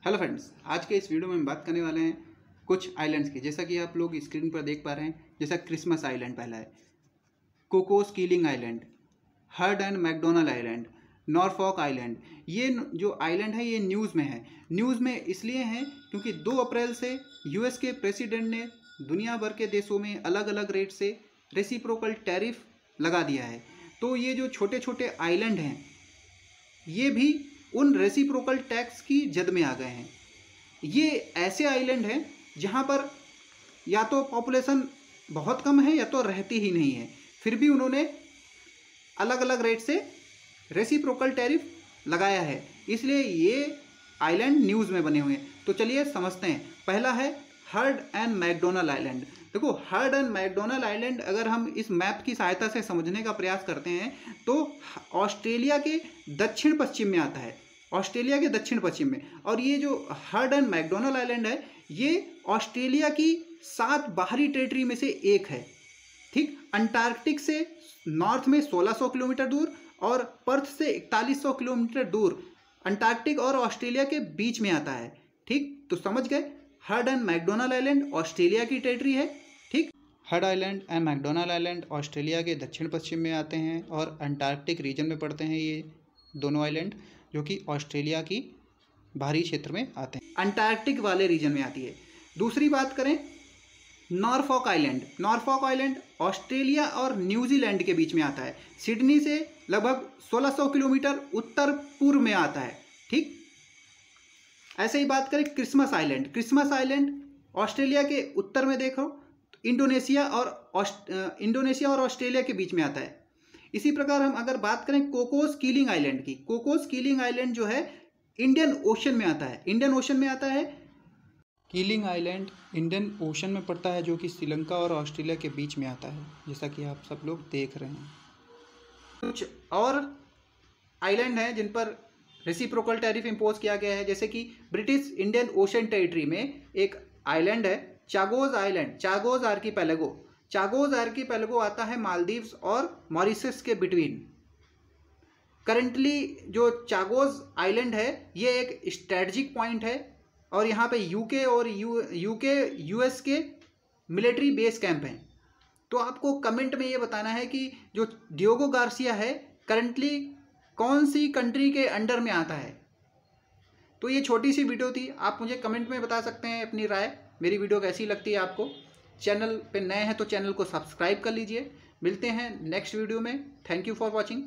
Hello friends, आज के इस वीडियो में हम बात करने वाले हैं कुछ आइलैंड्स की। जैसा कि आप लोग स्क्रीन पर देख पा रहे हैं, जैसा क्रिसमस आइलैंड पहला है, Cocos Keeling island, heard and McDonald island, Norfolk island. ये जो आइलैंड है ये न्यूज़ में है। न्यूज़ में इसलिए हैं क्योंकि 2 अप्रैल से यूएस के प्रेसिडेंट ने दुनिया भर के देशों में अलग अलग रेट से रेसिप्रोकल टैरिफ लगा दिया है। तो ये जो छोटे छोटे आइलैंड हैं ये भी उन रेसिप्रोकल टैक्स की जद में आ गए हैं। ये ऐसे आइलैंड हैं जहाँ पर या तो पॉपुलेशन बहुत कम है या तो रहती ही नहीं है, फिर भी उन्होंने अलग अलग रेट से रेसिप्रोकल टैरिफ लगाया है, इसलिए ये आइलैंड न्यूज़ में बने हुए हैं। तो चलिए समझते हैं। पहला है हर्ड एंड मैकडोनल्ड आइलैंड। देखो, हर्ड एंड मैकडोनल्ड आइलैंड अगर हम इस मैप की सहायता से समझने का प्रयास करते हैं तो ऑस्ट्रेलिया के दक्षिण पश्चिम में आता है, ऑस्ट्रेलिया के दक्षिण पश्चिम में। और ये जो हर्ड एंड मैकडोनल्ड आइलैंड है ये ऑस्ट्रेलिया की 7 बाहरी टेरिटरी में से एक है। ठीक, अंटार्कटिक से नॉर्थ में 1600 किलोमीटर दूर और पर्थ से 4100 किलोमीटर दूर अंटार्कटिक और ऑस्ट्रेलिया के बीच में आता है। ठीक, तो समझ गए, heard and McDonald island Australia की टेरिटरी है। ठीक, heard island and McDonald island Australia के दक्षिण पश्चिम में आते हैं और अंटार्कटिक रीजन में पड़ते हैं ये दोनों आइलैंड, जो कि ऑस्ट्रेलिया की बाहरी क्षेत्र में आते हैं, अंटार्कटिक वाले रीजन में आती है। दूसरी बात करें Norfolk island. Norfolk island Australia और न्यूजीलैंड के बीच में आता है, सिडनी से लगभग 1600 किलोमीटर उत्तर पूर्व में आता है। ठीक, ऐसे ही बात करें Christmas island. Christmas island Australia के उत्तर में देखो, इंडोनेशिया और ऑस्ट्रेलिया के बीच में आता है। इसी प्रकार हम अगर बात करें कोकोस कीलिंग आइलैंड की, कोकोस कीलिंग आइलैंड जो है इंडियन ओशन में आता है, इंडियन ओशन में आता है। कीलिंग आइलैंड इंडियन ओशन में पड़ता है, जो कि श्रीलंका और ऑस्ट्रेलिया के बीच में आता है, जैसा कि आप सब लोग देख रहे हैं। कुछ और आइलैंड हैं जिन पर रेसिप्रोकल टैरिफ इम्पोज किया गया है, जैसे कि ब्रिटिश इंडियन ओशन टेरिटरी में एक आइलैंड है चागोज आइलैंड, चागोज आर्कीपेलागो। चागोज आर्कीपेलागो आता है मालदीव्स और मॉरिशस के बिटवीन। करंटली जो चागोज आइलैंड है ये एक स्ट्रेटजिक पॉइंट है और यहाँ पे यूके और यूएस के मिलिट्री बेस कैंप हैं। तो आपको कमेंट में ये बताना है कि जो डियोगो गार्सिया है करंटली कौन सी कंट्री के अंडर में आता है। तो ये छोटी सी वीडियो थी, आप मुझे कमेंट में बता सकते हैं अपनी राय। मेरी वीडियो कैसी लगती है आपको। चैनल पे नए हैं तो चैनल को सब्सक्राइब कर लीजिए। मिलते हैं नेक्स्ट वीडियो में। Thank you for watching.